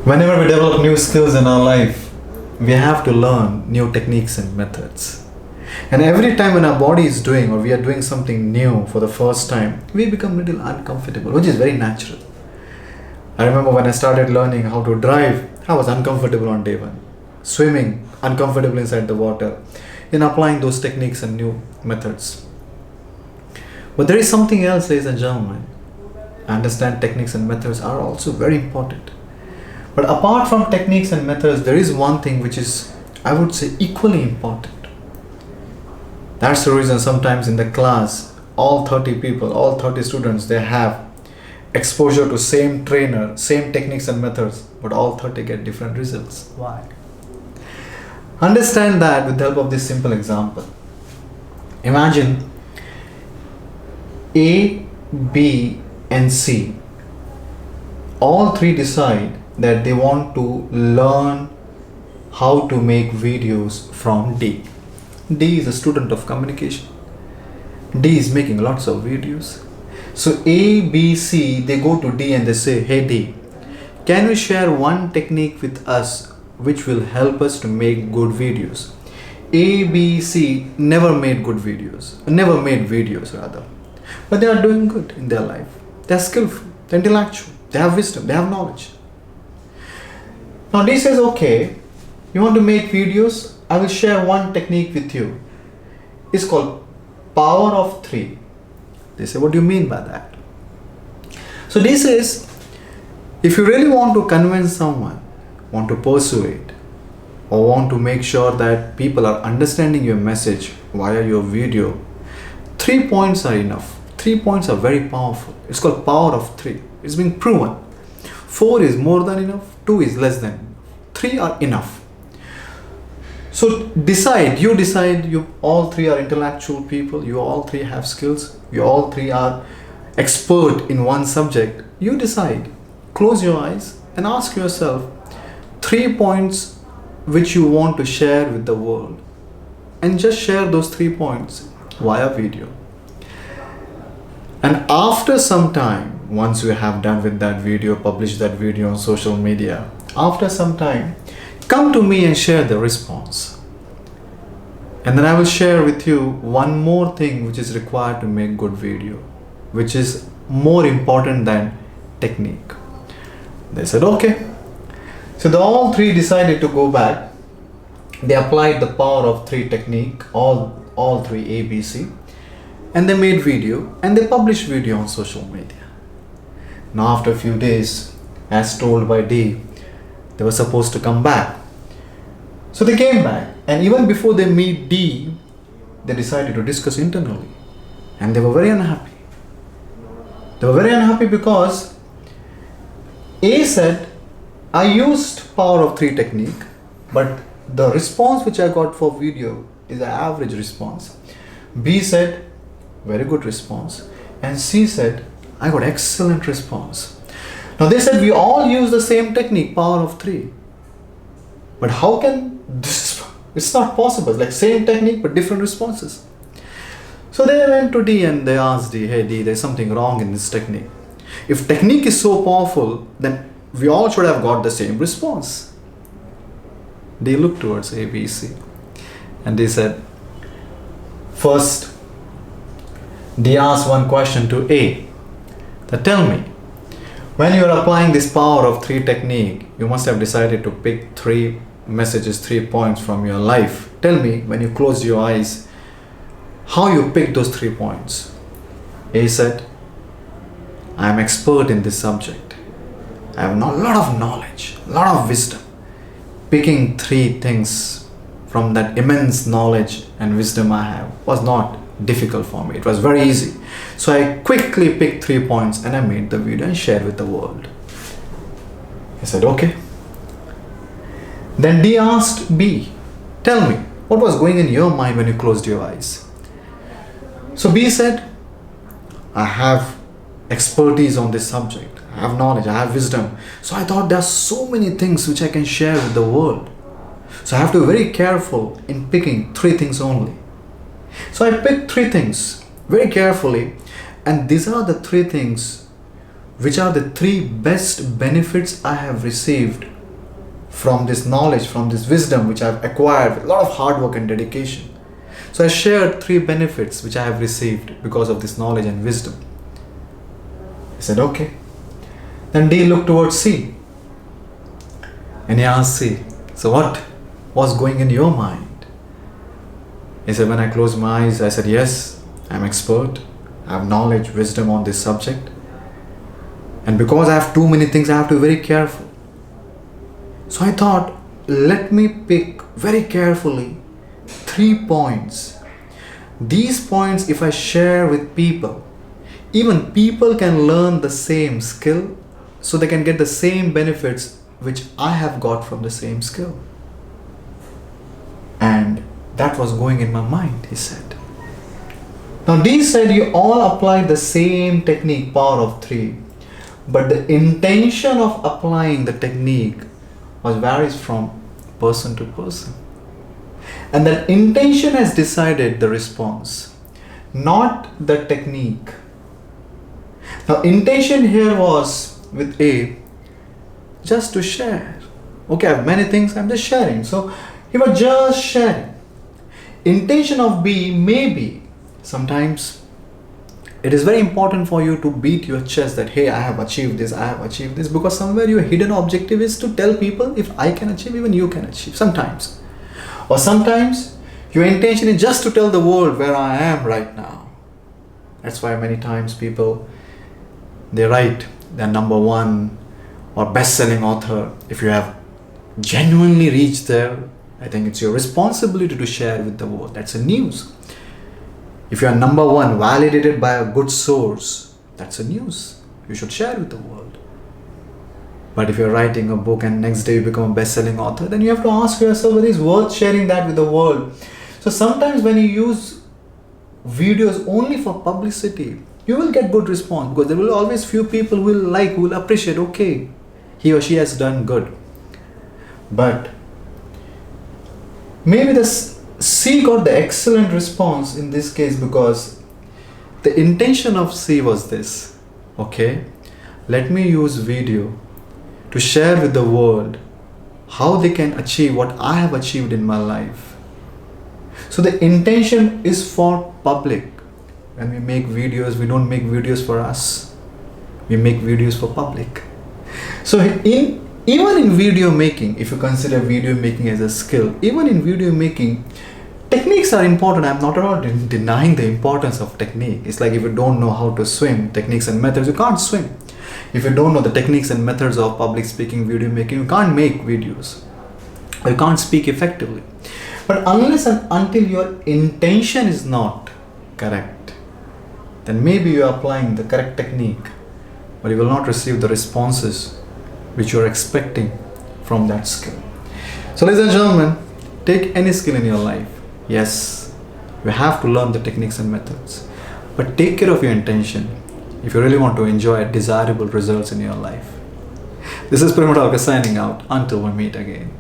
Whenever we develop new skills in our life, we have to learn new techniques and methods. And every time when our body is doing or we are doing something new for the first time, we become a little uncomfortable, which is very natural. I remember when I started learning how to drive, I was uncomfortable on day one. Swimming, uncomfortable inside the water. In applying those techniques and new methods. But there is something else, ladies and gentlemen. I understand techniques and methods are also very important. But apart from techniques and methods, there is one thing which is, I would say, equally important. That's the reason sometimes in the class, all 30 people, all 30 students, they have exposure to same trainer, same techniques and methods, but all 30 get different results. Why? Understand that with the help of this simple example. Imagine A, B, and C. All three decide that they want to learn how to make videos from D. D is a student of communication. D is making lots of videos. So A, B, C, they go to D and they say, hey D, can you share one technique with us which will help us to make good videos? A, B, C never made good videos, never made videos rather. But they are doing good in their life. They are skillful, they are intellectual, they have wisdom, they have knowledge. Now D says, okay, you want to make videos? I will share one technique with you. It's called power of three. They say, what do you mean by that? So D says, if you really want to convince someone, want to persuade, or want to make sure that people are understanding your message via your video, 3 points are enough. 3 points are very powerful. It's called power of three. It's been proven. 4 is more than enough, 2 is less than enough. 3 are enough. So you all three are intellectual people, you all three have skills, you all three are expert in one subject. You decide, close your eyes and ask yourself 3 points which you want to share with the world, and just share those 3 points via video. And after some time, once you have done with that video, publish that video on social media, after some time, come to me and share the response. And then I will share with you one more thing which is required to make good video, which is more important than technique. They said, okay. So the all three decided to go back. They applied the power of three technique, all three A, B, C, and they made video and they published video on social media. Now after a few days, as told by D, they were supposed to come back. So they came back, and even before they meet D, they decided to discuss internally, and they were very unhappy. They were very unhappy because A said, I used power of three technique, but the response which I got for video is an average response. B said, very good response. And C said, I got excellent response. Now they said we all use the same technique, power of three. But how can this, it's not possible. It's like same technique but different responses. So they went to D and they asked D, hey D, there's something wrong in this technique. If technique is so powerful, then we all should have got the same response. They looked towards A, B, C, and they said, first, they asked one question to A, that tell me, when you are applying this power of three technique, you must have decided to pick 3 messages, 3 points from your life. Tell me, when you close your eyes, how you picked those 3 points. A said, I am expert in this subject. I have a lot of knowledge, a lot of wisdom. Picking 3 things from that immense knowledge and wisdom I have was not difficult for me. It was very easy. So I quickly picked 3 points and I made the video and shared with the world. He said, okay. Then D asked B, tell me, what was going in your mind when you closed your eyes? So B said, I have expertise on this subject. I have knowledge, I have wisdom. So I thought there are so many things which I can share with the world. So I have to be very careful in picking 3 things only. So I picked 3 things very carefully, and these are the 3 things which are the 3 best benefits I have received from this knowledge, from this wisdom which I've acquired with a lot of hard work and dedication. So I shared 3 benefits which I have received because of this knowledge and wisdom. He said, okay. Then D looked towards C. And he asked C, so what was going in your mind? He said, when I closed my eyes, I said, yes, I'm expert. I have knowledge, wisdom on this subject. And because I have too many things, I have to be very careful. So I thought, let me pick very carefully 3 points. These points, if I share with people, even people can learn the same skill, so they can get the same benefits which I have got from the same skill. And that was going in my mind, he said. Now D said, you all applied the same technique, power of 3, but the intention of applying the technique varies from person to person. And that intention has decided the response, not the technique. Now intention here was with A, just to share. Okay, I have many things, I'm just sharing. So he was just sharing. Intention of B may be, sometimes it is very important for you to beat your chest that, hey, I have achieved this, because somewhere your hidden objective is to tell people, if I can achieve, even you can achieve, sometimes. Or sometimes your intention is just to tell the world where I am right now. That's why many times people, they write they're number 1 or best-selling author. If you have genuinely reached there, I think it's your responsibility to share with the world. That's a news. If you are number 1, validated by a good source, that's a news. You should share with the world. But if you're writing a book and next day you become a best-selling author, then you have to ask yourself whether it's worth sharing that with the world. So sometimes when you use videos only for publicity, you will get good response, because there will always few people who will appreciate, okay, he or she has done good. But maybe the C got the excellent response in this case, because the intention of C was this, okay, let me use video to share with the world how they can achieve what I have achieved in my life. So the intention is for public. When we make videos, we don't make videos for us. We make videos for public. So even in video making, if you consider video making as a skill, even in video making, techniques are important. I'm not at all denying the importance of technique. It's like if you don't know how to swim, techniques and methods, you can't swim. If you don't know the techniques and methods of public speaking, video making, you can't make videos. You can't speak effectively. But unless and until your intention is not correct, then maybe you are applying the correct technique, but you will not receive the responses which you are expecting from that skill. So ladies and gentlemen, take any skill in your life. Yes, you have to learn the techniques and methods, but take care of your intention if you really want to enjoy desirable results in your life. This is Prema Talker signing out. Until we meet again.